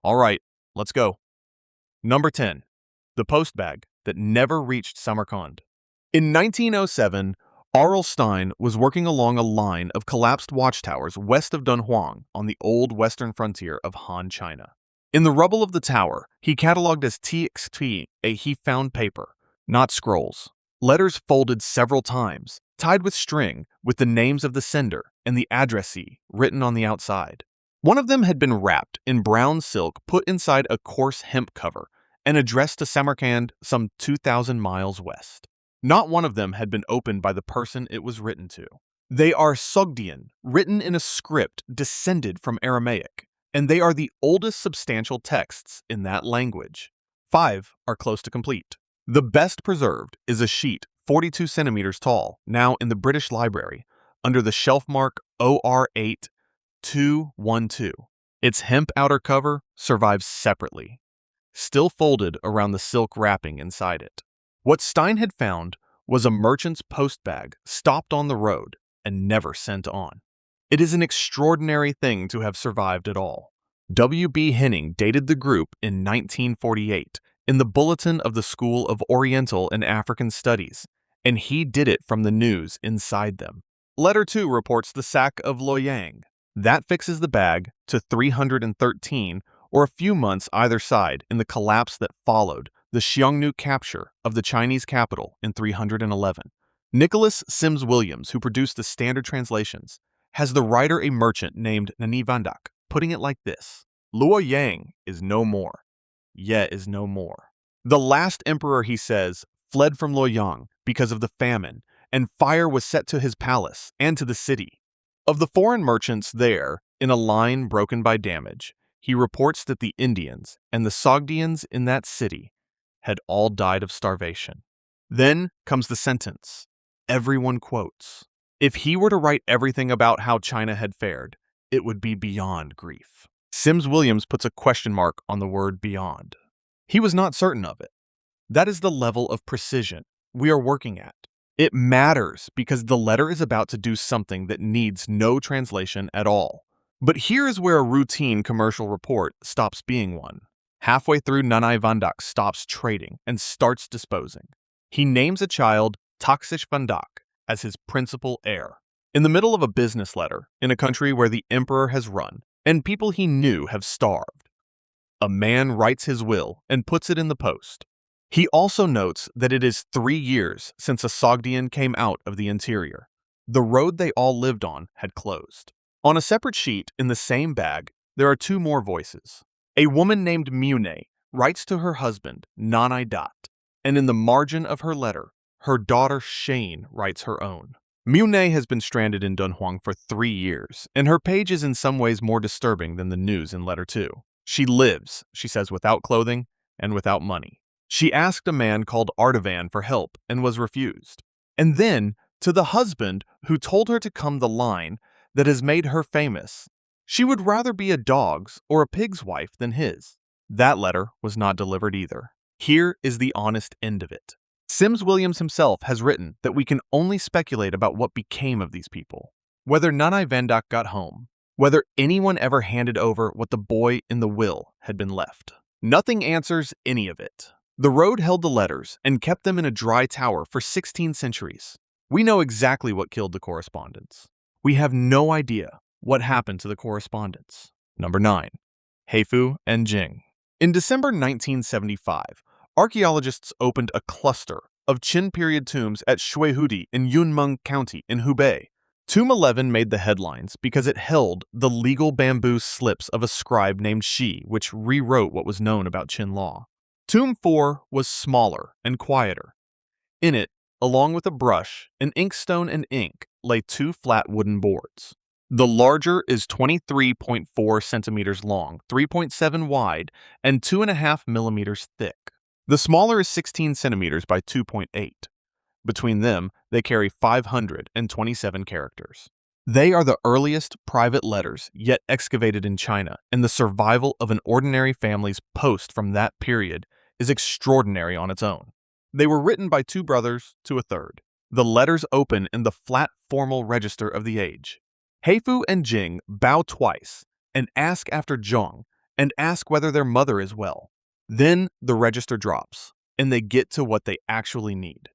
All right, let's go. Number 10. The post bag that never reached Samarkand. In 1907, Aurel Stein was working along a line of collapsed watchtowers west of Dunhuang on the old western frontier of Han China. In the rubble of the tower, he cataloged as TXT he found paper, not scrolls. Letters folded several times, tied with string, with the names of the sender and the addressee written on the outside. One of them had been wrapped in brown silk put inside a coarse hemp cover and addressed to Samarkand some 2,000 miles west. Not one of them had been opened by the person it was written to. They are Sogdian, written in a script descended from Aramaic, and they are the oldest substantial texts in that language. 5 are close to complete. The best preserved is a sheet 42 centimeters tall, now in the British Library, under the shelf mark OR8212. Its hemp outer cover survives separately, still folded around the silk wrapping inside it. What Stein had found was a merchant's post bag stopped on the road and never sent on. It is an extraordinary thing to have survived at all. W.B. Henning dated the group in 1948 in the Bulletin of the School of Oriental and African Studies, and he did it from the news inside them. Letter 2 reports the sack of Loyang. That fixes the bag to 313 or a few months either side in the collapse that followed the Xiongnu capture of the Chinese capital in 311. Nicholas Sims Williams, who produced the standard translations, has the writer a merchant named Nani Vandak, putting it like this: Luo Yang is no more. Ye is no more. The last emperor, he says, fled from Luoyang because of the famine, and fire was set to his palace and to the city. Of the foreign merchants there, in a line broken by damage, he reports that the Indians and the Sogdians in that city had all died of starvation. Then comes the sentence everyone quotes. If he were to write everything about how China had fared, it would be beyond grief. Sims Williams puts a question mark on the word beyond. He was not certain of it. That is the level of precision we are working at. It matters because the letter is about to do something that needs no translation at all. But here is where a routine commercial report stops being one. Halfway through, Nanai Vandak stops trading and starts disposing. He names a child, Taxish Vandak, as his principal heir. In the middle of a business letter, in a country where the emperor has run, and people he knew have starved, a man writes his will and puts it in the post. He also notes that it is 3 years since a Sogdian came out of the interior. The road they all lived on had closed. On a separate sheet in the same bag, there are 2 more voices. A woman named Mune writes to her husband, Nanai Dat, and in the margin of her letter, her daughter Shane writes her own. Mune has been stranded in Dunhuang for 3 years, and her page is in some ways more disturbing than the news in letter 2. She lives, she says, without clothing and without money. She asked a man called Artavan for help and was refused. And then, to the husband who told her to come the line that has made her famous, she would rather be a dog's or a pig's wife than his. That letter was not delivered either. Here is the honest end of it. Sims Williams himself has written that we can only speculate about what became of these people. Whether Nanai Vandak got home, whether anyone ever handed over what the boy in the will had been left. Nothing answers any of it. The road held the letters and kept them in a dry tower for 16 centuries. We know exactly what killed the correspondence. We have no idea what happened to the correspondence. Number 9. Heifu and Jing. In December 1975, archaeologists opened a cluster of Qin period tombs at Shuihudi in Yunmeng County in Hubei. Tomb 11 made the headlines because it held the legal bamboo slips of a scribe named Shi, which rewrote what was known about Qin law. Tomb 4 was smaller and quieter. In it, along with a brush, an inkstone and ink, lay 2 flat wooden boards. The larger is 23.4 centimeters long, 3.7 wide, and 2.5 millimeters thick. The smaller is 16 centimeters by 2.8. Between them, they carry 527 characters. They are the earliest private letters yet excavated in China, and the survival of an ordinary family's post from that period is extraordinary on its own. They were written by 2 brothers to a third. The letters open in the flat formal register of the age. Heifu and Jing bow twice and ask after Zhong and ask whether their mother is well. Then the register drops, and they get to what they actually need.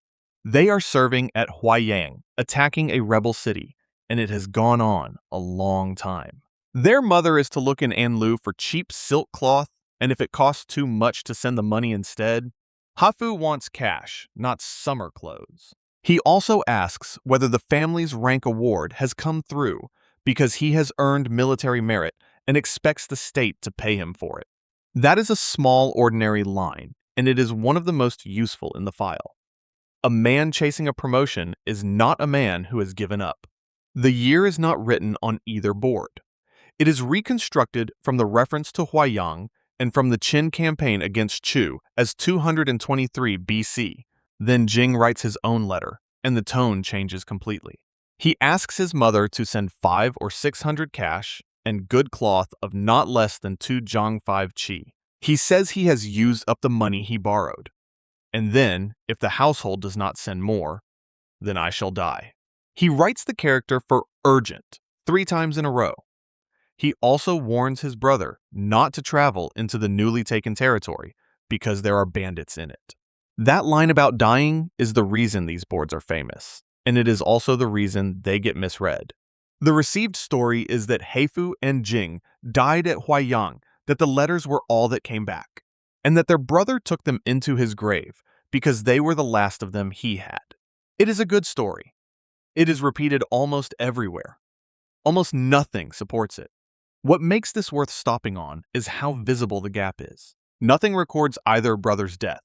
They are serving at Huaiyang, attacking a rebel city, and it has gone on a long time. Their mother is to look in Anlu for cheap silk cloth, and if it costs too much to send the money instead, Hafu wants cash, not summer clothes. He also asks whether the family's rank award has come through because he has earned military merit and expects the state to pay him for it. That is a small, ordinary line, and it is one of the most useful in the file. A man chasing a promotion is not a man who has given up. The year is not written on either board. It is reconstructed from the reference to Huaiyang and from the Qin campaign against Chu as 223 BC. Then Jing writes his own letter, and the tone changes completely. He asks his mother to send 500 or 600 cash and good cloth of not less than 2 zhang 5 qi. He says he has used up the money he borrowed. And then, if the household does not send more, then I shall die. He writes the character for urgent 3 times in a row. He also warns his brother not to travel into the newly taken territory because there are bandits in it. That line about dying is the reason these boards are famous, and it is also the reason they get misread. The received story is that Heifu and Jing died at Huaiyang, that the letters were all that came back, and that their brother took them into his grave because they were the last of them he had. It is a good story. It is repeated almost everywhere. Almost nothing supports it. What makes this worth stopping on is how visible the gap is. Nothing records either brother's death.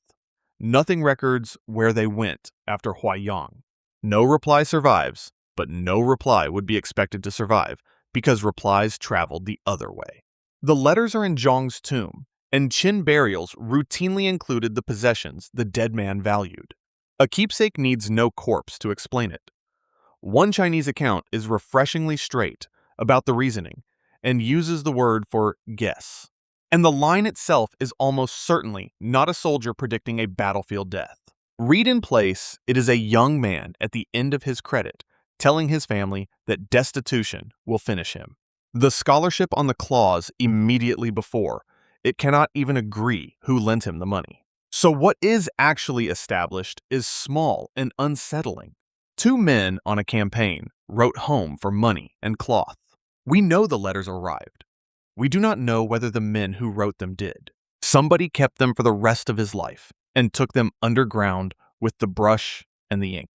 Nothing records where they went after Huaiyang. No reply survives, but no reply would be expected to survive because replies traveled the other way. The letters are in Zhong's tomb, and Qin burials routinely included the possessions the dead man valued. A keepsake needs no corpse to explain it. One Chinese account is refreshingly straight about the reasoning and uses the word for guess. And the line itself is almost certainly not a soldier predicting a battlefield death. Read in place, it is a young man at the end of his credit telling his family that destitution will finish him. The scholarship on the clause immediately before, it cannot even agree who lent him the money. So what is actually established is small and unsettling. 2 men on a campaign wrote home for money and cloth. We know the letters arrived. We do not know whether the men who wrote them did. Somebody kept them for the rest of his life and took them underground with the brush and the ink.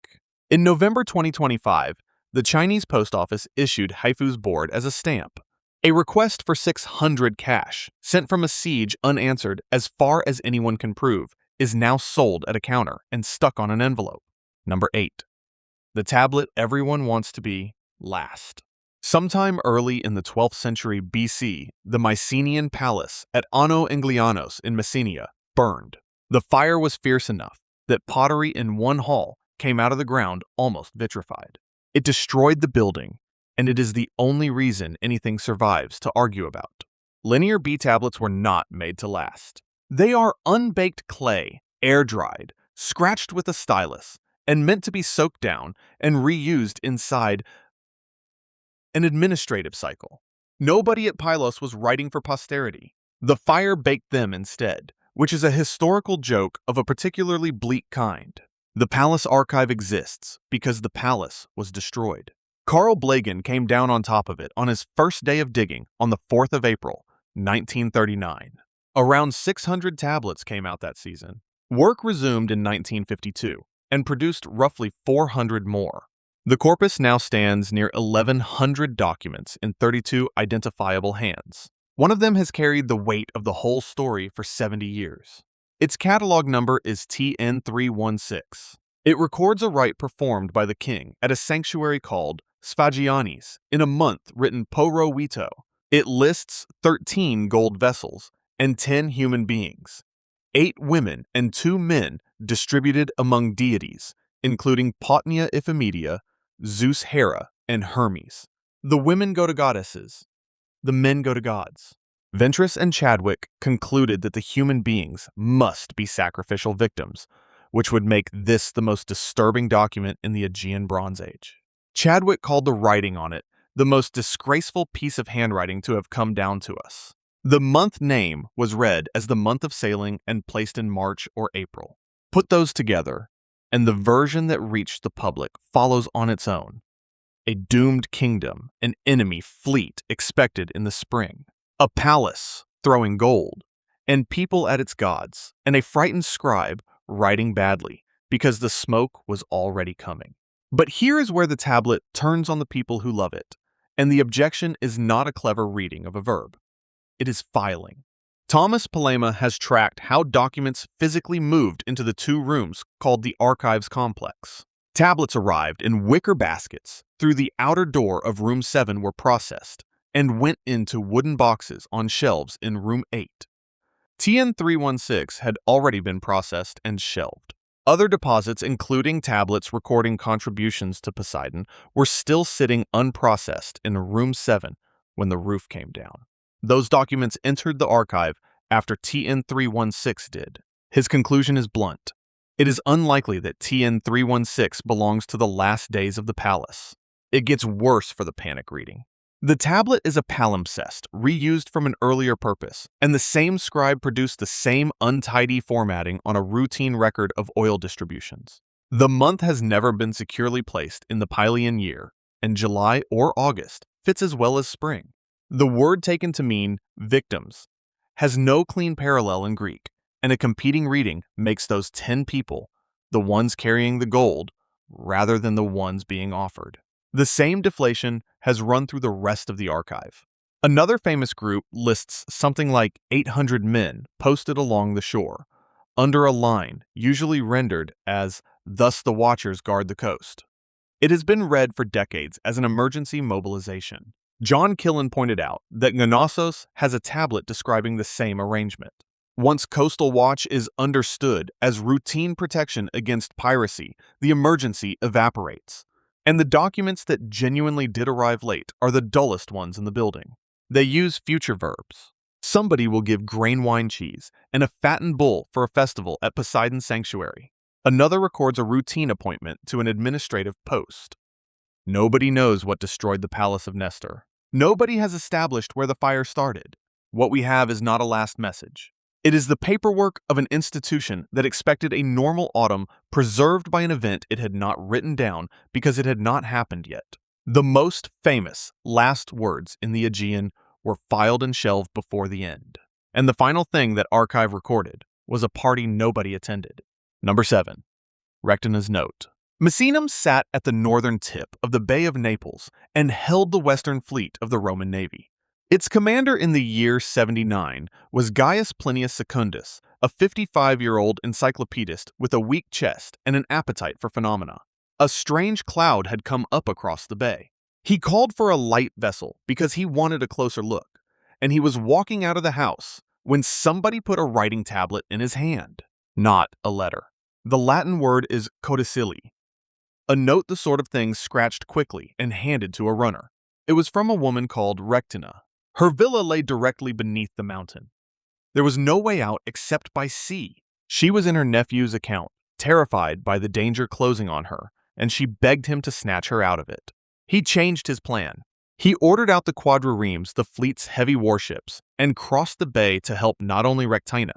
In November 2025, the Chinese post office issued Haifu's board as a stamp. A request for 600 cash, sent from a siege unanswered as far as anyone can prove, is now sold at a counter and stuck on an envelope. Number 8. The tablet everyone wants to be last. Sometime early in the 12th century BC, the Mycenaean palace at Anno Englianos in Messenia burned. The fire was fierce enough that pottery in one hall came out of the ground almost vitrified. It destroyed the building, and it is the only reason anything survives to argue about. Linear B tablets were not made to last. They are unbaked clay, air-dried, scratched with a stylus, and meant to be soaked down and reused inside an administrative cycle. Nobody at Pylos was writing for posterity. The fire baked them instead, which is a historical joke of a particularly bleak kind. The palace archive exists because the palace was destroyed. Carl Blagan came down on top of it on his first day of digging on the 4th of April, 1939. Around 600 tablets came out that season. Work resumed in 1952 and produced roughly 400 more. The corpus now stands near 1,100 documents in 32 identifiable hands. One of them has carried the weight of the whole story for 70 years. Its catalog number is TN316. It records a rite performed by the king at a sanctuary called Sfagianis in a month written Poro Wito. It lists 13 gold vessels and 10 human beings, 8 women and 2 men distributed among deities, including Potnia Iphimedia, Zeus Hera, and Hermes. The women go to goddesses. The men go to gods. Ventris and Chadwick concluded that the human beings must be sacrificial victims, which would make this the most disturbing document in the Aegean Bronze Age. Chadwick called the writing on it the most disgraceful piece of handwriting to have come down to us. The month name was read as the month of sailing and placed in March or April. Put those together, and the version that reached the public follows on its own. A doomed kingdom, an enemy fleet expected in the spring, a palace throwing gold, and people at its gods, and a frightened scribe writing badly because the smoke was already coming. But here is where the tablet turns on the people who love it, and the objection is not a clever reading of a verb. It is filing. Thomas Palema has tracked how documents physically moved into the two rooms called the archives complex. Tablets arrived in wicker baskets through the outer door of room 7 were processed and went into wooden boxes on shelves in room 8. TN 316 had already been processed and shelved. Other deposits, including tablets recording contributions to Poseidon, were still sitting unprocessed in room 7 when the roof came down. Those documents entered the archive after TN 316 did. His conclusion is blunt. It is unlikely that TN 316 belongs to the last days of the palace. It gets worse for the panic reading. The tablet is a palimpsest, reused from an earlier purpose, and the same scribe produced the same untidy formatting on a routine record of oil distributions. The month has never been securely placed in the Pylian year, and July or August fits as well as spring. The word taken to mean victims has no clean parallel in Greek, and a competing reading makes those 10 people the ones carrying the gold rather than the ones being offered. The same deflation has run through the rest of the archive. Another famous group lists something like 800 men posted along the shore, under a line usually rendered as, "Thus the watchers guard the coast." It has been read for decades as an emergency mobilization. John Killen pointed out that Gnosos has a tablet describing the same arrangement. Once coastal watch is understood as routine protection against piracy, the emergency evaporates. And the documents that genuinely did arrive late are the dullest ones in the building. They use future verbs. Somebody will give grain wine cheese and a fattened bull for a festival at Poseidon's sanctuary. Another records a routine appointment to an administrative post. Nobody knows what destroyed the palace of Nestor. Nobody has established where the fire started. What we have is not a last message. It is the paperwork of an institution that expected a normal autumn preserved by an event it had not written down because it had not happened yet. The most famous last words in the Aegean were filed and shelved before the end. And the final thing that archive recorded was a party nobody attended. Number 7. Rectina's note. Misenum sat at the northern tip of the Bay of Naples and held the western fleet of the Roman navy. Its commander in the year 79 was Gaius Plinius Secundus, a 55-year-old encyclopedist with a weak chest and an appetite for phenomena. A strange cloud had come up across the bay. He called for a light vessel because he wanted a closer look, and he was walking out of the house when somebody put a writing tablet in his hand. Not a letter. The Latin word is codicilli, a note the sort of thing scratched quickly and handed to a runner. It was from a woman called Rectina. Her villa lay directly beneath the mountain. There was no way out except by sea. She was in her nephew's account, terrified by the danger closing on her, and she begged him to snatch her out of it. He changed his plan. He ordered out the quadriremes, the fleet's heavy warships, and crossed the bay to help not only Rectina,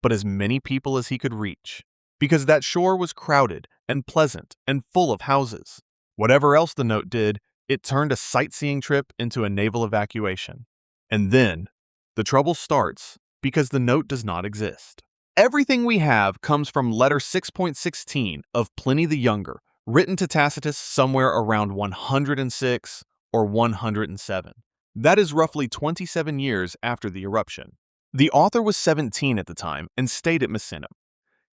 but as many people as he could reach, because that shore was crowded and pleasant and full of houses. Whatever else the note did, it turned a sightseeing trip into a naval evacuation. And then, the trouble starts because the note does not exist. Everything we have comes from letter 6.16 of Pliny the Younger, written to Tacitus somewhere around 106 or 107. That is roughly 27 years after the eruption. The author was 17 at the time and stayed at Misenum.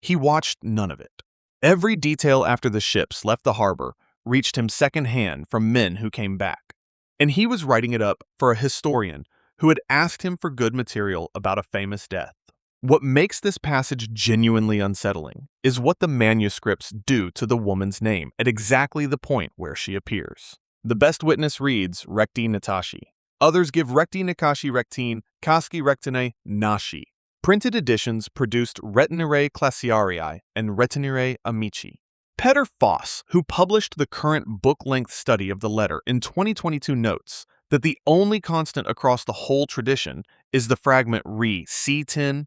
He watched none of it. Every detail after the ships left the harbor reached him secondhand from men who came back, and he was writing it up for a historian who had asked him for good material about a famous death. What makes this passage genuinely unsettling is what the manuscripts do to the woman's name at exactly the point where she appears. The best witness reads Recti Natashi. Others give Recti Nakashi Rectine, Kaski Rectine Nashi. Printed editions produced Retinere Classiarii and Retinere Amici. Peter Foss, who published the current book-length study of the letter in 2022, notes that the only constant across the whole tradition is the fragment re C10.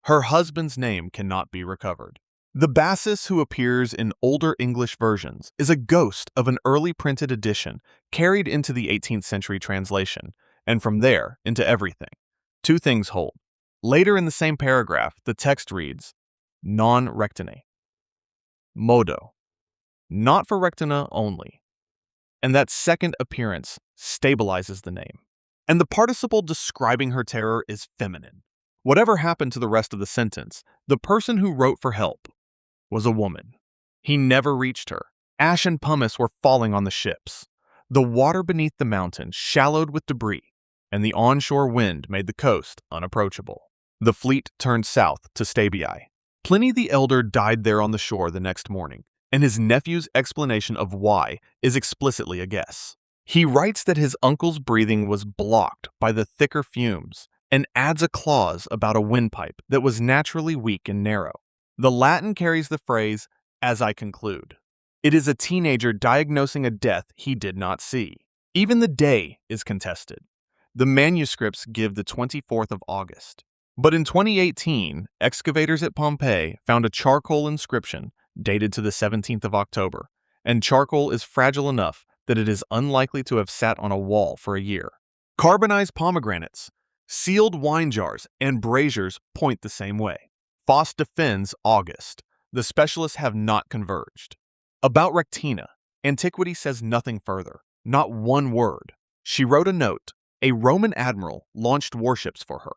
Her husband's name cannot be recovered. The Bassus who appears in older English versions is a ghost of an early printed edition carried into the 18th century translation, and from there into everything. Two things hold. Later in the same paragraph, the text reads, non rectine, modo, not for Rectina only, and that second appearance stabilizes the name. And the participle describing her terror is feminine. Whatever happened to the rest of the sentence, the person who wrote for help was a woman. He never reached her. Ash and pumice were falling on the ships. The water beneath the mountain shallowed with debris, and the onshore wind made the coast unapproachable. The fleet turned south to Stabii. Pliny the Elder died there on the shore the next morning, and his nephew's explanation of why is explicitly a guess. He writes that his uncle's breathing was blocked by the thicker fumes, and adds a clause about a windpipe that was naturally weak and narrow. The Latin carries the phrase, as I conclude. It is a teenager diagnosing a death he did not see. Even the day is contested. The manuscripts give the 24th of August. But in 2018, excavators at Pompeii found a charcoal inscription dated to the 17th of October, and charcoal is fragile enough that it is unlikely to have sat on a wall for a year. Carbonized pomegranates, sealed wine jars, and braziers point the same way. Foss defends August. The specialists have not converged. About Rectina, antiquity says nothing further, not one word. She wrote a note. A Roman admiral launched warships for her,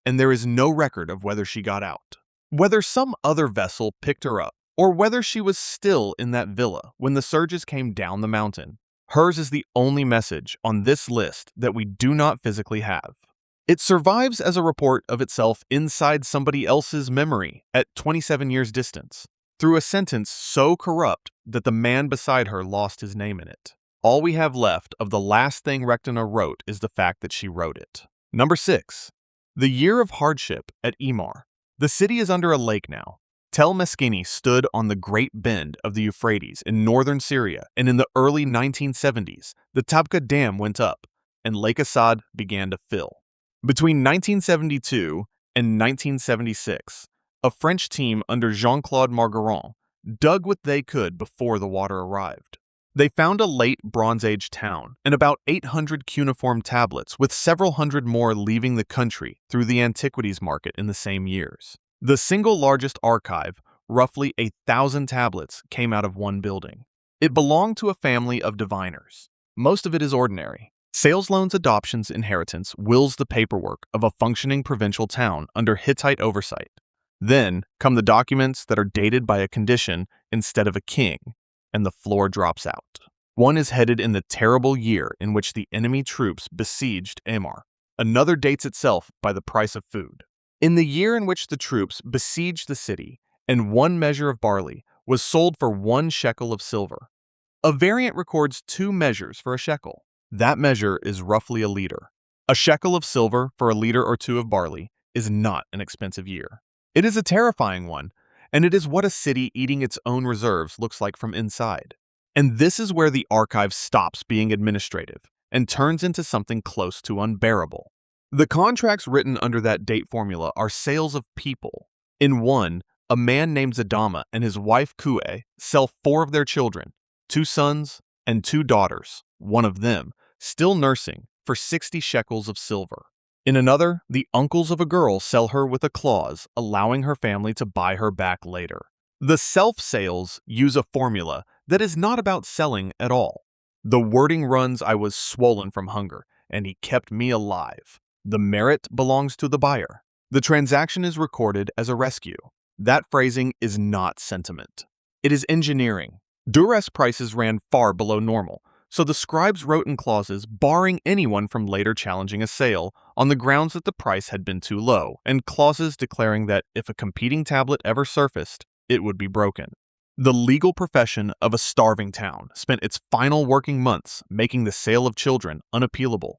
and there is no record of whether she got out, whether some other vessel picked her up, or whether she was still in that villa when the surges came down the mountain. Hers is the only message on this list that we do not physically have. It survives as a report of itself inside somebody else's memory at 27 years' distance, through a sentence so corrupt that the man beside her lost his name in it. All we have left of the last thing Rectina wrote is the fact that she wrote it. Number 6. The year of hardship at Emar. The city is under a lake now. Tel Meskini stood on the Great Bend of the Euphrates in northern Syria, and in the early 1970s, the Tabqa Dam went up, and Lake Assad began to fill. Between 1972 and 1976, a French team under Jean-Claude Margaron dug what they could before the water arrived. They found a late Bronze Age town and about 800 cuneiform tablets, with several hundred more leaving the country through the antiquities market in the same years. The single largest archive, roughly 1,000 tablets, came out of one building. It belonged to a family of diviners. Most of it is ordinary. Sales, loans, adoptions, inheritance, wills, the paperwork of a functioning provincial town under Hittite oversight. Then come the documents that are dated by a condition instead of a king, and the floor drops out. One is headed in the terrible year in which the enemy troops besieged Emar. Another dates itself by the price of food. In the year in which the troops besieged the city, and 1 measure of barley was sold for 1 shekel of silver. A variant records 2 measures for a shekel. That measure is roughly a liter. A shekel of silver for a liter or 2 of barley is not an expensive year. It is a terrifying one, and it is what a city eating its own reserves looks like from inside. And this is where the archive stops being administrative and turns into something close to unbearable. The contracts written under that date formula are sales of people. In one, a man named Zadama and his wife Kue sell 4 of their children, 2 sons and 2 daughters, one of them still nursing, for 60 shekels of silver. In another, the uncles of a girl sell her with a clause allowing her family to buy her back later. The self-sales use a formula that is not about selling at all. The wording runs, "I was swollen from hunger, and he kept me alive." The merit belongs to the buyer. The transaction is recorded as a rescue. That phrasing is not sentiment. It is engineering. Duress prices ran far below normal, so the scribes wrote in clauses barring anyone from later challenging a sale on the grounds that the price had been too low, and clauses declaring that if a competing tablet ever surfaced, it would be broken. The legal profession of a starving town spent its final working months making the sale of children unappealable.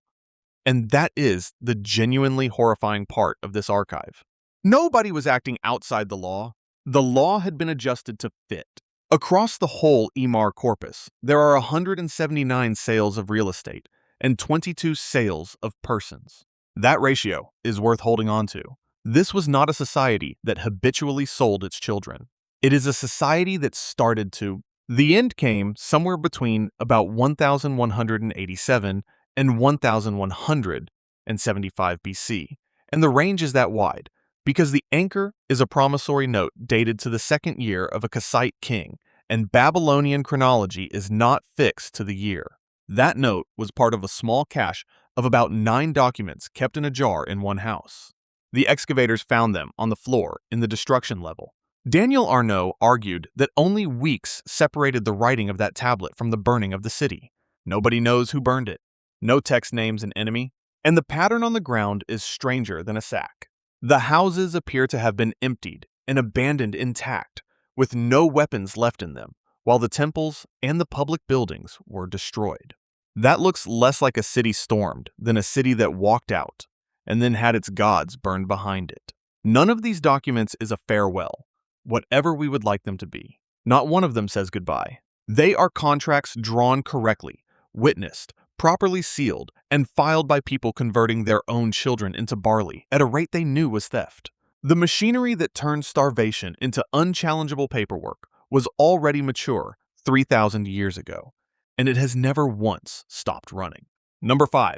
And that is the genuinely horrifying part of this archive. Nobody was acting outside the law. The law had been adjusted to fit. Across the whole Emar corpus, there are 179 sales of real estate, and 22 sales of persons. That ratio is worth holding on to. This was not a society that habitually sold its children. It is a society that started to. The end came somewhere between about 1187 and 1175 BC, and the range is that wide because the anchor is a promissory note dated to the second year of a Kassite king, and Babylonian chronology is not fixed to the year. That note was part of a small cache of about 9 documents kept in a jar in one house. The excavators found them on the floor in the destruction level. Daniel Arnaud argued that only weeks separated the writing of that tablet from the burning of the city. Nobody knows who burned it. No text names an enemy, and the pattern on the ground is stranger than a sack. The houses appear to have been emptied and abandoned intact, with no weapons left in them, while the temples and the public buildings were destroyed. That looks less like a city stormed than a city that walked out and then had its gods burned behind it. None of these documents is a farewell, whatever we would like them to be. Not one of them says goodbye. They are contracts drawn correctly, witnessed, properly sealed, and filed by people converting their own children into barley at a rate they knew was theft. The machinery that turned starvation into unchallengeable paperwork was already mature 3,000 years ago, and it has never once stopped running. Number 5.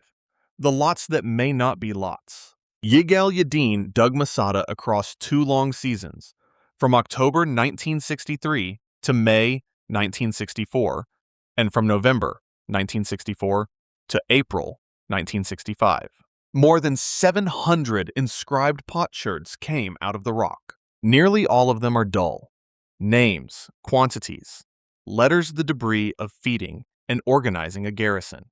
The lots that may not be lots. Yigal Yadin dug Masada across 2 long seasons, from October 1963 to May 1964, and from November 1964 to April 1965. More than 700 inscribed potsherds came out of the rock. Nearly all of them are dull. Names, quantities, letters the debris of feeding and organizing a garrison.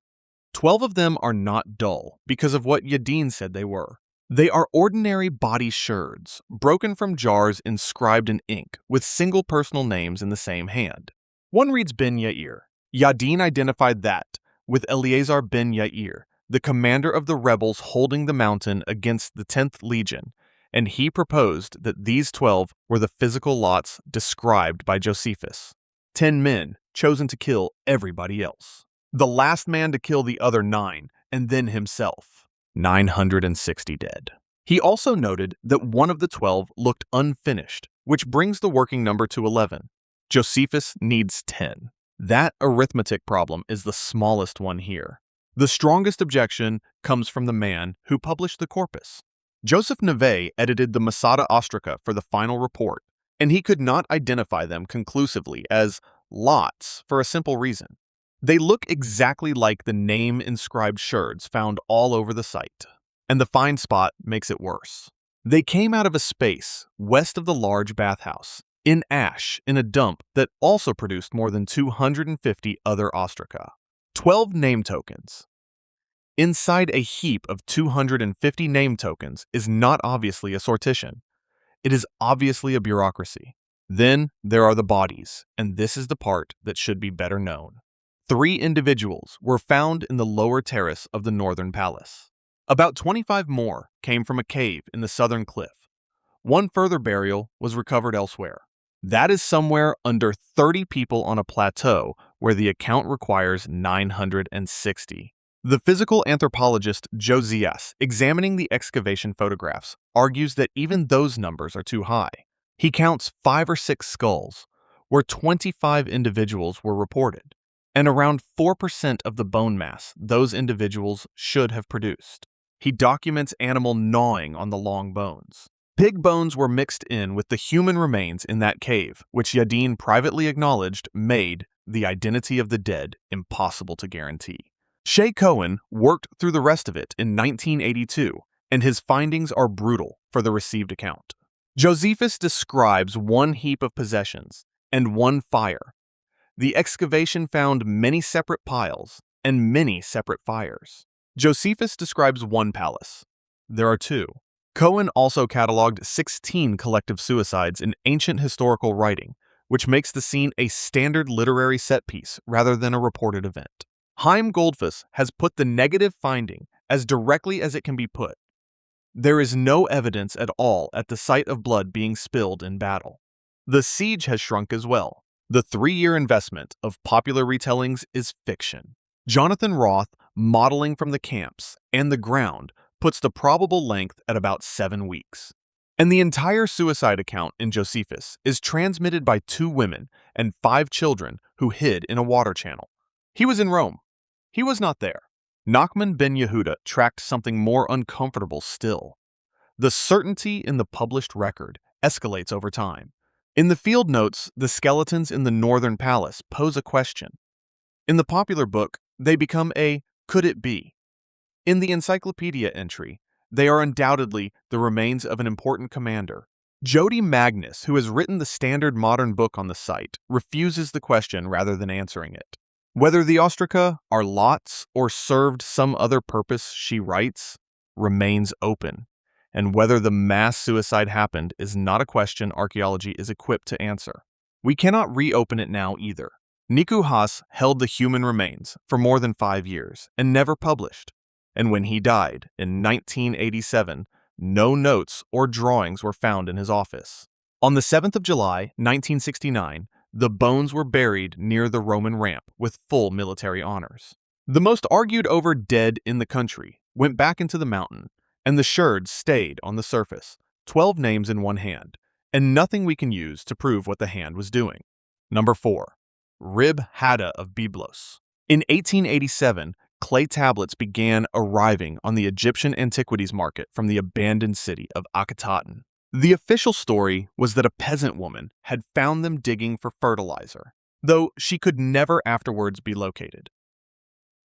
12 of them are not dull because of what Yadin said they were. They are ordinary body sherds, broken from jars inscribed in ink with single personal names in the same hand. One reads Ben Yair. Yadin identified that with Eleazar ben Yair, the commander of the rebels holding the mountain against the 10th Legion, and he proposed that these 12 were the physical lots described by Josephus. 10 men chosen to kill everybody else. The last man to kill the other 9, and then himself. 960 dead. He also noted that one of the 12 looked unfinished, which brings the working number to 11. Josephus needs 10. That arithmetic problem is the smallest one here. The strongest objection comes from the man who published the corpus. Joseph Neve edited the Masada ostraca for the final report, and he could not identify them conclusively as lots for a simple reason. They look exactly like the name-inscribed sherds found all over the site, and the find spot makes it worse. They came out of a space west of the large bathhouse, in ash in a dump that also produced more than 250 other ostraca. 12 name tokens. Inside a heap of 250 name tokens is not obviously a sortition. It is obviously a bureaucracy. Then there are the bodies, and this is the part that should be better known. 3 individuals were found in the lower terrace of the northern palace. About 25 more came from a cave in the southern cliff. 1 further burial was recovered elsewhere. That is somewhere under 30 people on a plateau where the account requires 960. The physical anthropologist Josias, examining the excavation photographs, argues that even those numbers are too high. He counts 5 or 6 skulls, where 25 individuals were reported, and around 4% of the bone mass those individuals should have produced. He documents animal gnawing on the long bones. Pig bones were mixed in with the human remains in that cave, which Yadin privately acknowledged made the identity of the dead impossible to guarantee. Shea Cohen worked through the rest of it in 1982, and his findings are brutal for the received account. Josephus describes 1 heap of possessions and 1 fire. The excavation found many separate piles and many separate fires. Josephus describes 1 palace. There are 2. Cohen also cataloged 16 collective suicides in ancient historical writing, which makes the scene a standard literary set piece rather than a reported event. Chaim Goldfuss has put the negative finding as directly as it can be put. There is no evidence at all at the site of blood being spilled in battle. The siege has shrunk as well. The 3-year investment of popular retellings is fiction. Jonathan Roth modeling from the camps and the ground puts the probable length at about 7 weeks. And the entire suicide account in Josephus is transmitted by 2 women and 5 children who hid in a water channel. He was in Rome. He was not there. Nachman ben Yehuda tracked something more uncomfortable still. The certainty in the published record escalates over time. In the field notes, the skeletons in the northern palace pose a question. In the popular book, they become a "could it be?" In the encyclopedia entry, they are undoubtedly the remains of an important commander. Jody Magnus, who has written the standard modern book on the site, refuses the question rather than answering it. Whether the ostraca are lots or served some other purpose, she writes, remains open. And whether the mass suicide happened is not a question archaeology is equipped to answer. We cannot reopen it now either. Niku Haas held the human remains for more than 5 years and never published. And when he died in 1987, no notes or drawings were found in his office. On the 7th of July, 1969, the bones were buried near the Roman ramp with full military honors. The most argued over dead in the country went back into the mountain, and the sherds stayed on the surface, 12 names in one hand, and nothing we can use to prove what the hand was doing. Number 4. Rib-Hadda of Byblos. In 1887, clay tablets began arriving on the Egyptian antiquities market from the abandoned city of Akhetaten. The official story was that a peasant woman had found them digging for fertilizer, though she could never afterwards be located.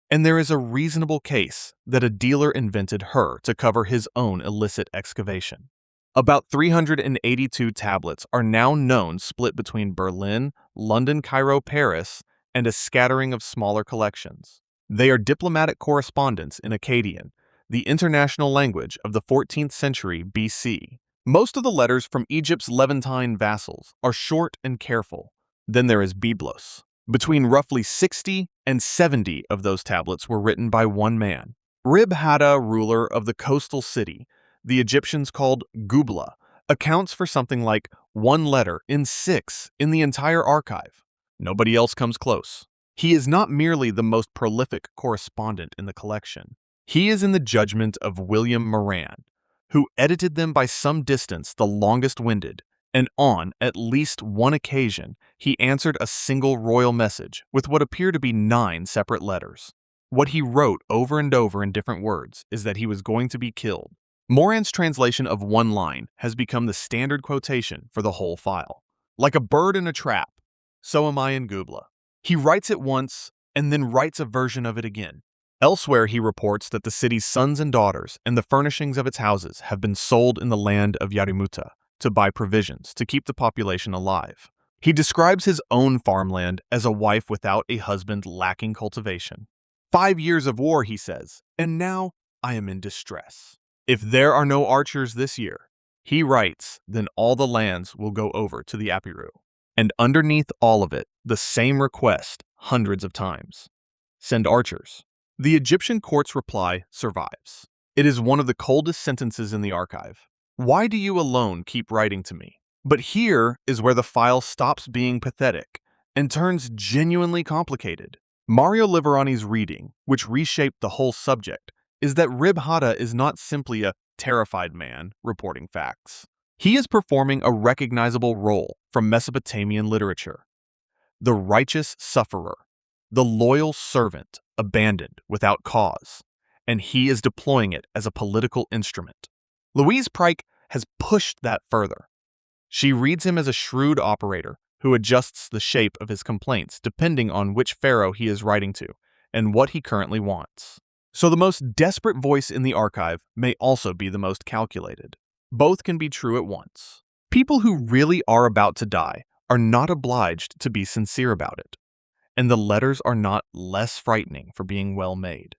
And there is a reasonable case that a dealer invented her to cover his own illicit excavation. About 382 tablets are now known, split between Berlin, London, Cairo, Paris, and a scattering of smaller collections. They are diplomatic correspondence in Akkadian, the international language of the 14th century BC. Most of the letters from Egypt's Levantine vassals are short and careful. Then there is Byblos. Between roughly 60 and 70 of those tablets were written by one man. Rib-Hadda, ruler of the coastal city, the Egyptians called Gubla, accounts for something like 1 letter in 6 in the entire archive. Nobody else comes close. He is not merely the most prolific correspondent in the collection. He is in the judgment of William Moran, who edited them by some distance the longest-winded, and on at least one occasion he answered a single royal message with what appear to be 9 separate letters. What he wrote over and over in different words is that he was going to be killed. Moran's translation of one line has become the standard quotation for the whole file. Like a bird in a trap, so am I in Gubla. He writes it once and then writes a version of it again. Elsewhere he reports that the city's sons and daughters and the furnishings of its houses have been sold in the land of Yarimuta to buy provisions to keep the population alive. He describes his own farmland as a wife without a husband lacking cultivation. 5 years of war, he says, and now I am in distress. If there are no archers this year, he writes, then all the lands will go over to the Apiru. And underneath all of it, the same request hundreds of times. Send archers. The Egyptian court's reply survives. It is one of the coldest sentences in the archive. Why do you alone keep writing to me? But here is where the file stops being pathetic and turns genuinely complicated. Mario Liverani's reading, which reshaped the whole subject, is that Rib-Hadda is not simply a terrified man reporting facts. He is performing a recognizable role from Mesopotamian literature. The righteous sufferer, the loyal servant abandoned without cause, and he is deploying it as a political instrument. Louise Pryke has pushed that further. She reads him as a shrewd operator who adjusts the shape of his complaints depending on which pharaoh he is writing to and what he currently wants. So the most desperate voice in the archive may also be the most calculated. Both can be true at once. People who really are about to die are not obliged to be sincere about it. And the letters are not less frightening for being well made.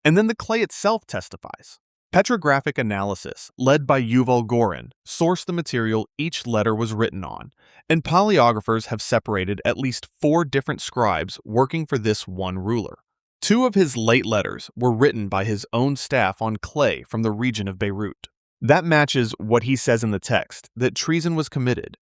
And then the clay itself testifies. Petrographic analysis, led by Yuval Gorin, sourced the material each letter was written on, and paleographers have separated at least 4 different scribes working for this one ruler. 2 of his late letters were written by his own staff on clay from the region of Beirut. That matches what he says in the text, that treason was committed,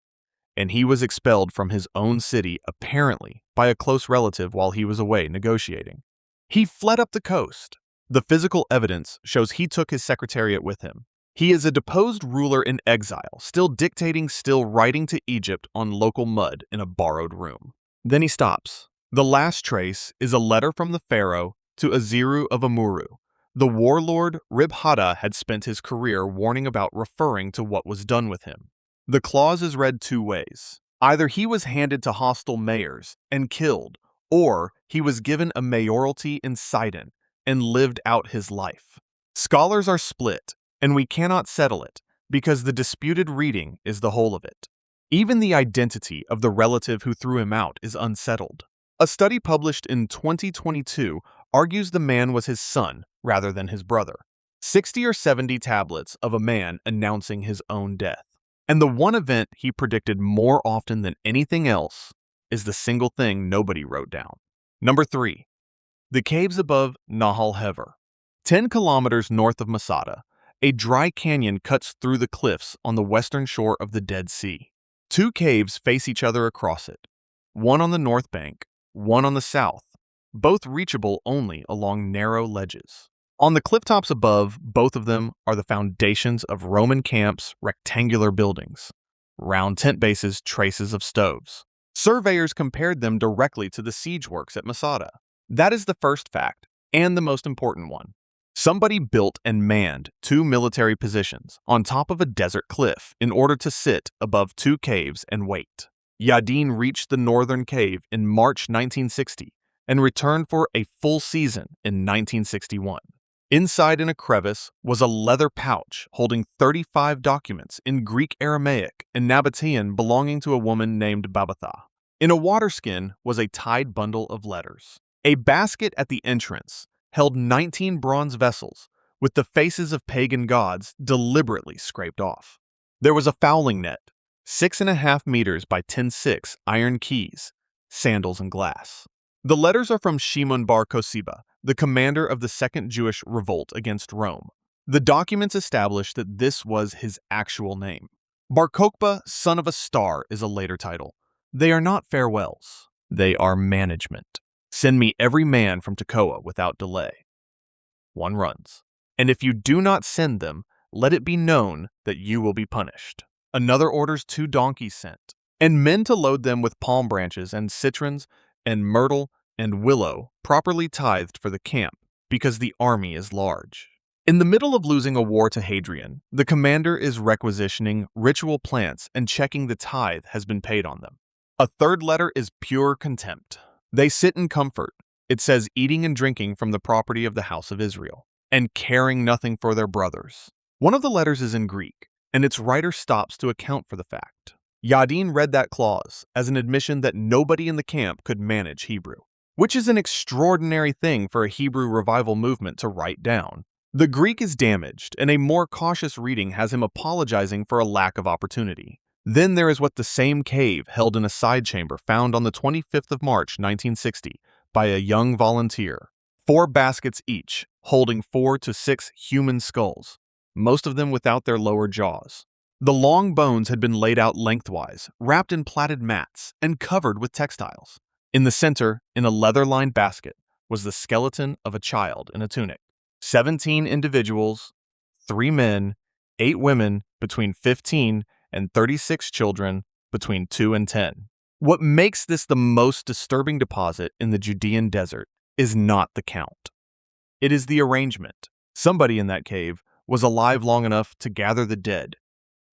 and he was expelled from his own city apparently by a close relative while he was away negotiating. He fled up the coast. The physical evidence shows he took his secretariat with him. He is a deposed ruler in exile, still dictating, still writing to Egypt on local mud in a borrowed room. Then he stops. The last trace is a letter from the pharaoh to Aziru of Amuru. The warlord Rib-Hadda had spent his career warning about referring to what was done with him. The clause is read two ways. Either he was handed to hostile mayors and killed, or he was given a mayoralty in Sidon and lived out his life. Scholars are split, and we cannot settle it because the disputed reading is the whole of it. Even the identity of the relative who threw him out is unsettled. A study published in 2022 argues the man was his son rather than his brother. 60 or 70 tablets of a man announcing his own death. And the one event he predicted more often than anything else is the single thing nobody wrote down. Number 3. The caves above Nahal Hever. 10 kilometers north of Masada, a dry canyon cuts through the cliffs on the western shore of the Dead Sea. 2 caves face each other across it, one on the north bank, one on the south, both reachable only along narrow ledges. On the clifftops above both of them are the foundations of Roman camps, rectangular buildings, round tent bases, traces of stoves. Surveyors compared them directly to the siege works at Masada. That is the first fact, and the most important one. Somebody built and manned 2 military positions on top of a desert cliff in order to sit above 2 caves and wait. Yadin reached the northern cave in March 1960 and returned for a full season in 1961. Inside in a crevice was a leather pouch holding 35 documents in Greek Aramaic and Nabatean belonging to a woman named Babatha. In a waterskin was a tied bundle of letters. A basket at the entrance held 19 bronze vessels with the faces of pagan gods deliberately scraped off. There was a fowling net, 6.5 meters by 10.6 iron keys, sandals, and glass. The letters are from Shimon bar Kosiba, the commander of the Second Jewish Revolt against Rome. The documents establish that this was his actual name. Bar Kokhba, son of a star, is a later title. They are not farewells. They are management. Send me every man from Tekoa without delay. One runs. And if you do not send them, let it be known that you will be punished. Another orders 2 donkeys sent, and men to load them with palm branches and citrons and myrtle and willow, properly tithed for the camp, because the army is large. In the middle of losing a war to Hadrian, the commander is requisitioning ritual plants and checking the tithe has been paid on them. A third letter is pure contempt. They sit in comfort. It says eating and drinking from the property of the house of Israel, and caring nothing for their brothers. One of the letters is in Greek, and its writer stops to account for the fact. Yadin read that clause as an admission that nobody in the camp could manage Hebrew, which is an extraordinary thing for a Hebrew revival movement to write down. The Greek is damaged, and a more cautious reading has him apologizing for a lack of opportunity. Then there is what the same cave held in a side chamber found on the 25th of March 1960 by a young volunteer. 4 baskets each, holding 4 to 6 human skulls, most of them without their lower jaws. The long bones had been laid out lengthwise, wrapped in plaited mats, and covered with textiles. In the center, in a leather-lined basket, was the skeleton of a child in a tunic. 17 individuals, 3 men, 8 women, between 15 and 36 children, between 2 and 10. What makes this the most disturbing deposit in the Judean desert is not the count. It is the arrangement. Somebody in that cave was alive long enough to gather the dead,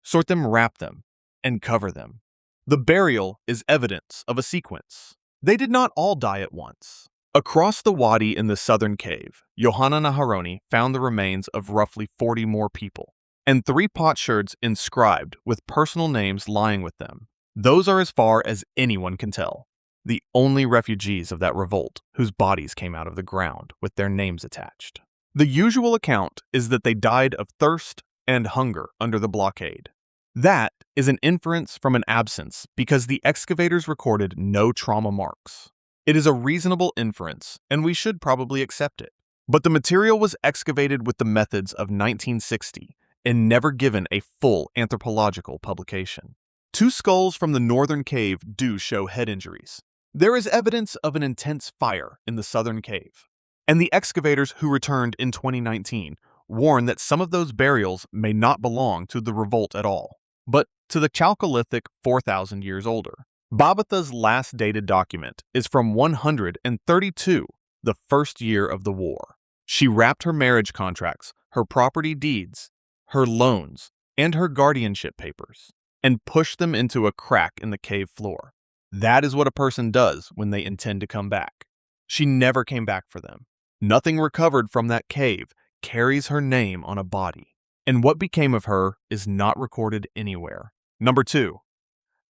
sort them, wrap them, and cover them. The burial is evidence of a sequence. They did not all die at once. Across the wadi in the southern cave, Yohanan Aharoni found the remains of roughly 40 more people, and 3 potsherds inscribed with personal names lying with them. Those are as far as anyone can tell, the only refugees of that revolt whose bodies came out of the ground with their names attached. The usual account is that they died of thirst and hunger under the blockade. That is an inference from an absence because the excavators recorded no trauma marks. It is a reasonable inference, and we should probably accept it. But the material was excavated with the methods of 1960 and never given a full anthropological publication. 2 skulls from the northern cave do show head injuries. There is evidence of an intense fire in the southern cave. And the excavators who returned in 2019 warn that some of those burials may not belong to the revolt at all, but to the Chalcolithic 4,000 years older. Babatha's last dated document is from 132, the first year of the war. She wrapped her marriage contracts, her property deeds, her loans, and her guardianship papers, and pushed them into a crack in the cave floor. That is what a person does when they intend to come back. She never came back for them. Nothing recovered from that cave carries her name on a body, and what became of her is not recorded anywhere. Number 2.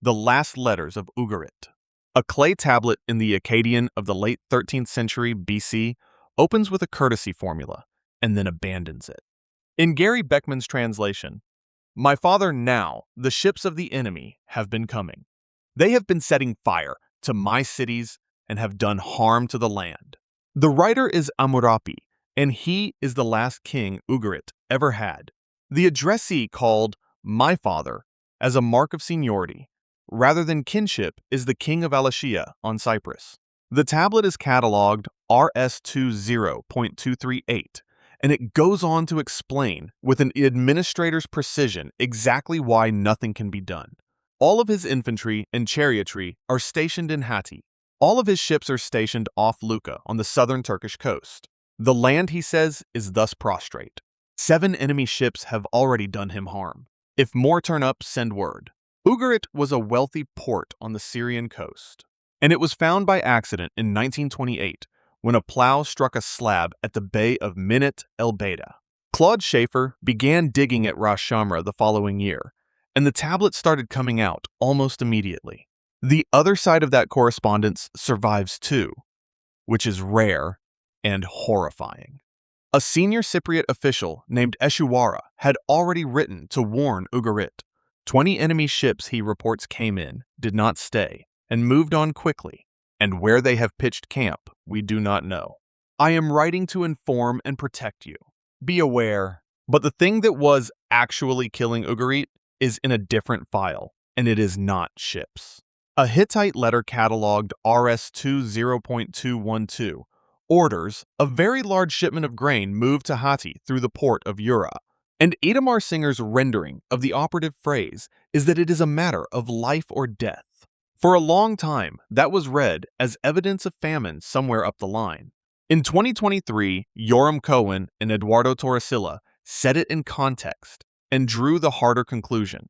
The Last Letters of Ugarit. A clay tablet in the Akkadian of the late 13th century BC opens with a courtesy formula and then abandons it. In Gary Beckman's translation, "My father, now the ships of the enemy have been coming. They have been setting fire to my cities and have done harm to the land." The writer is Amurapi, and he is the last king Ugarit ever had. The addressee called "my father" as a mark of seniority, rather than kinship, is the king of Alashia on Cyprus. The tablet is catalogued RS20.238, and it goes on to explain, with an administrator's precision, exactly why nothing can be done. All of his infantry and chariotry are stationed in Hatti. All of his ships are stationed off Lucca on the southern Turkish coast. The land, he says, is thus prostrate. 7 enemy ships have already done him harm. If more turn up, send word. Ugarit was a wealthy port on the Syrian coast, and it was found by accident in 1928 when a plow struck a slab at the Bay of Minit el Beda. Claude Schaefer began digging at Ras Shamra the following year, and the tablet started coming out almost immediately. The other side of that correspondence survives too, which is rare and horrifying. A senior Cypriot official named Eshuwara had already written to warn Ugarit. 20 enemy ships, he reports, came in, did not stay, and moved on quickly, and where they have pitched camp, we do not know. I am writing to inform and protect you. Be aware. But the thing that was actually killing Ugarit is in a different file, and it is not ships. A Hittite letter catalogued RS20.212 orders a very large shipment of grain moved to Hatti through the port of Ura. And Idamar Singer's rendering of the operative phrase is that it is a matter of life or death. For a long time, that was read as evidence of famine somewhere up the line. In 2023, Yoram Cohen and Eduardo Torresilla set it in context and drew the harder conclusion.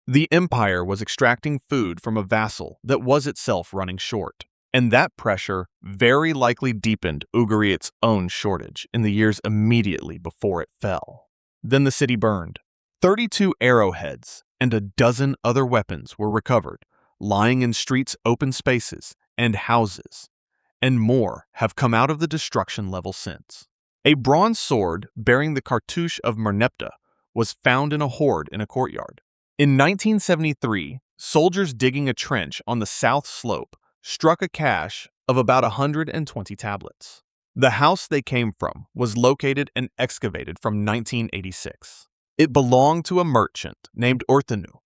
The empire was extracting food from a vassal that was itself running short, and that pressure very likely deepened Ugarit's own shortage in the years immediately before it fell. Then the city burned. 32 arrowheads and a dozen other weapons were recovered, lying in streets, open spaces, and houses, and more have come out of the destruction level since. A bronze sword bearing the cartouche of Merneptah was found in a hoard in a courtyard. In 1973, soldiers digging a trench on the south slope struck a cache of about 120 tablets. The house they came from was located and excavated from 1986. It belonged to a merchant named Orthenu,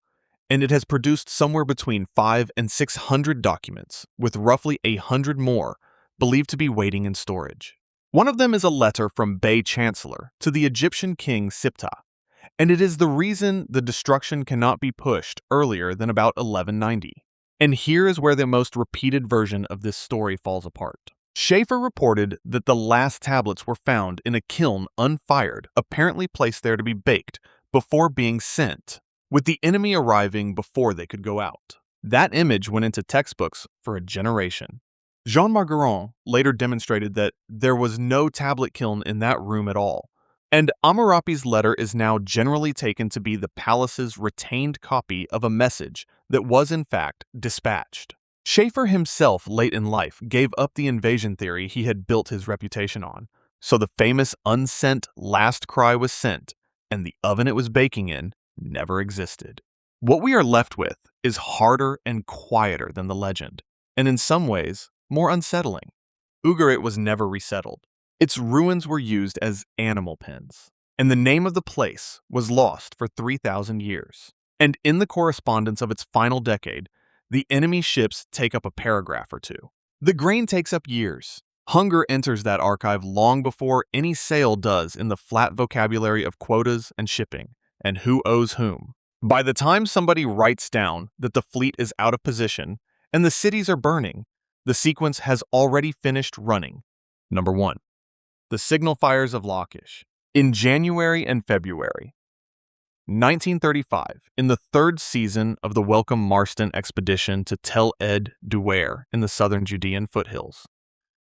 and it has produced somewhere between 500 and 600 documents, with roughly 100 more believed to be waiting in storage. One of them is a letter from Bey Chancellor to the Egyptian king Siptah, and it is the reason the destruction cannot be pushed earlier than about 1190. And here is where the most repeated version of this story falls apart. Schaefer reported that the last tablets were found in a kiln unfired, apparently placed there to be baked, before being sent, with the enemy arriving before they could go out. That image went into textbooks for a generation. Jean Margueron later demonstrated that there was no tablet kiln in that room at all, and Amurapi's letter is now generally taken to be the palace's retained copy of a message that was in fact dispatched. Schaefer himself, late in life, gave up the invasion theory he had built his reputation on, so the famous unsent last cry was sent, and the oven it was baking in never existed. What we are left with is harder and quieter than the legend, and in some ways, more unsettling. Ugarit was never resettled. Its ruins were used as animal pens, and the name of the place was lost for 3,000 years. And in the correspondence of its final decade, the enemy ships take up a paragraph or two. The grain takes up years. Hunger enters that archive long before any sale does in the flat vocabulary of quotas and shipping, and who owes whom. By the time somebody writes down that the fleet is out of position and the cities are burning, the sequence has already finished running. Number 1. The signal fires of Lachish. In January and February 1935, in the third season of the Welcome Marston expedition to Tel Ed Duer in the southern Judean foothills,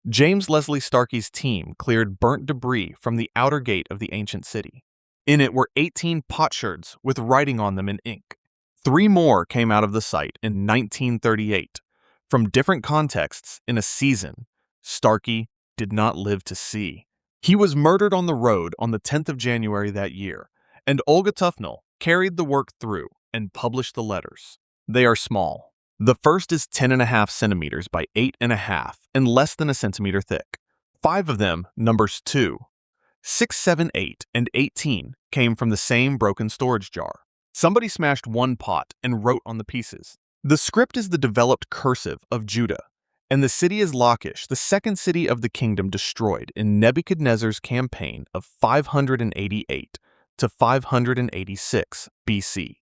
James Leslie Starkey's team cleared burnt debris from the outer gate of the ancient city. In it were 18 potsherds with writing on them in ink. 3 more came out of the site in 1938, from different contexts in a season Starkey did not live to see. He was murdered on the road on the 10th of January that year, and Olga Tufnell carried the work through and published the letters. They are small. The first is 10.5 centimeters by 8.5 and less than a centimeter thick. 5 of them, numbers 2, 6, 7, 8, and 18, came from the same broken storage jar. Somebody smashed one pot and wrote on the pieces. The script is the developed cursive of Judah, and the city is Lachish, the second city of the kingdom destroyed in Nebuchadnezzar's campaign of 588 to 586 BC.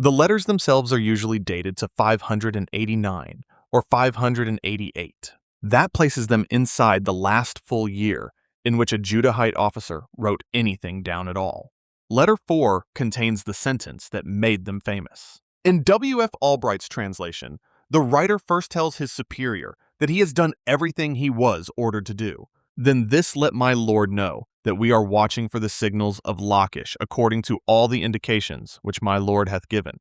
The letters themselves are usually dated to 589 or 588. That places them inside the last full year in which a Judahite officer wrote anything down at all. Letter 4 contains the sentence that made them famous. In W.F. Albright's translation, the writer first tells his superior that he has done everything he was ordered to do. Then this let my lord know that we are watching for the signals of Lachish according to all the indications which my lord hath given,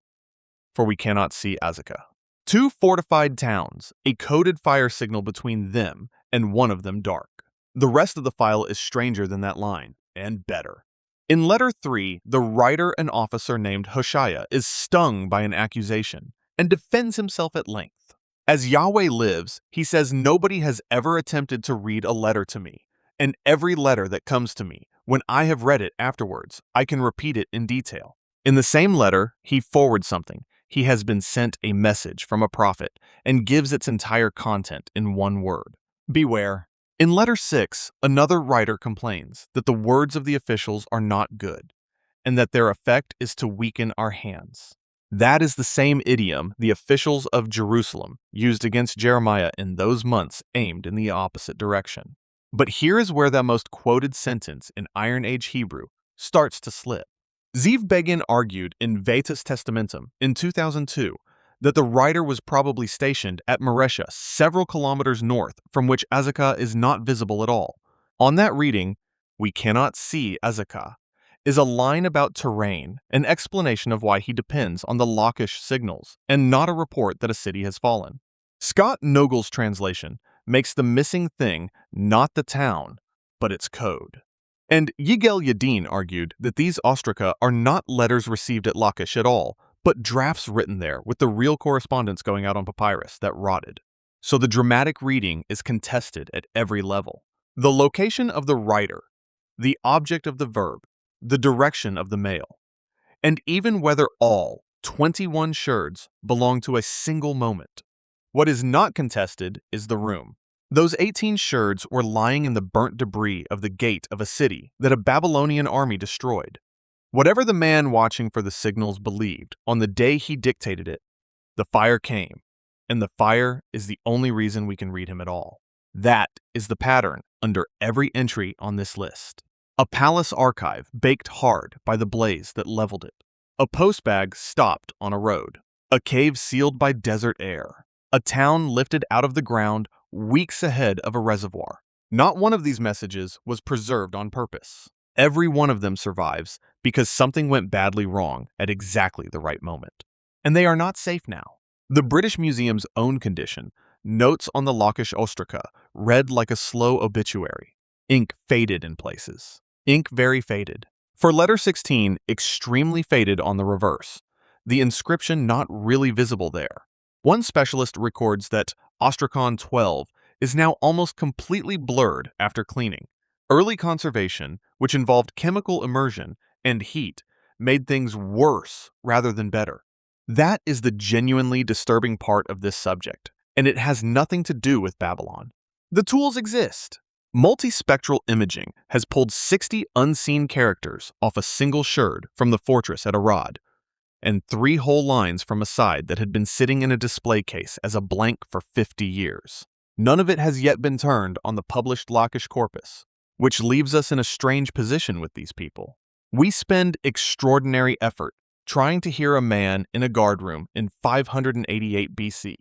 for we cannot see Azekah. 2 fortified towns, a coded fire signal between them, and one of them dark. The rest of the file is stranger than that line, and better. In letter 3, the writer, an officer named Hoshea, is stung by an accusation and defends himself at length. As Yahweh lives, he says nobody has ever attempted to read a letter to me, and every letter that comes to me, when I have read it afterwards, I can repeat it in detail. In the same letter, he forwards something. He has been sent a message from a prophet and gives its entire content in one word. Beware. In letter 6, another writer complains that the words of the officials are not good, and that their effect is to weaken our hands. That is the same idiom the officials of Jerusalem used against Jeremiah in those months aimed in the opposite direction. But here is where the most quoted sentence in Iron Age Hebrew starts to slip. Zeev Begin argued in Vetus Testamentum in 2002 that the writer was probably stationed at Maresha, several kilometers north, from which Azekah is not visible at all. On that reading, we cannot see Azekah, is a line about terrain, an explanation of why he depends on the Lachish signals, and not a report that a city has fallen. Scott Nogel's translation makes the missing thing not the town, but its code. And Yigal Yadin argued that these ostraca are not letters received at Lachish at all, but drafts written there with the real correspondence going out on papyrus that rotted. So the dramatic reading is contested at every level. The location of the writer, the object of the verb, the direction of the mail, and even whether all 21 sherds belong to a single moment. What is not contested is the room. Those 18 sherds were lying in the burnt debris of the gate of a city that a Babylonian army destroyed. Whatever the man watching for the signals believed, on the day he dictated it, the fire came, and the fire is the only reason we can read him at all. That is the pattern under every entry on this list. A palace archive baked hard by the blaze that leveled it. A postbag stopped on a road. A cave sealed by desert air. A town lifted out of the ground weeks ahead of a reservoir. Not one of these messages was preserved on purpose. Every one of them survives because something went badly wrong at exactly the right moment. And they are not safe now. The British Museum's own condition, notes on the Lachish ostraca, read like a slow obituary. Ink faded in places. Ink very faded. For letter 16, extremely faded on the reverse. The inscription not really visible there. One specialist records that Ostracon 12 is now almost completely blurred after cleaning. Early conservation, which involved chemical immersion and heat, made things worse rather than better. That is the genuinely disturbing part of this subject, and it has nothing to do with Babylon. The tools exist. Multispectral imaging has pulled 60 unseen characters off a single sherd from the fortress at Arad, and 3 whole lines from a side that had been sitting in a display case as a blank for 50 years. None of it has yet been turned on the published Lachish corpus, which leaves us in a strange position with these people. We spend extraordinary effort trying to hear a man in a guardroom in 588 BC,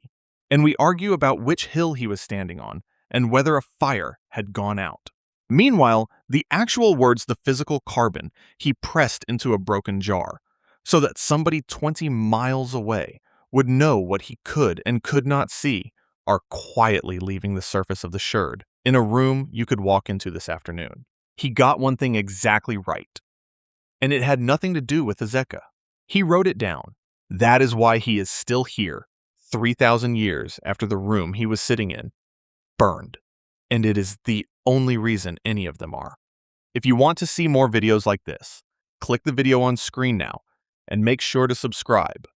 and we argue about which hill he was standing on and whether a fire had gone out. Meanwhile, the actual words, the physical carbon, he pressed into a broken jar, so that somebody 20 miles away would know what he could and could not see, are quietly leaving the surface of the sherd in a room you could walk into this afternoon. He got one thing exactly right, and it had nothing to do with Ezeka. He wrote it down. That is why he is still here, 3,000 years after the room he was sitting in burned, and it is the only reason any of them are. If you want to see more videos like this, click the video on screen now and make sure to subscribe.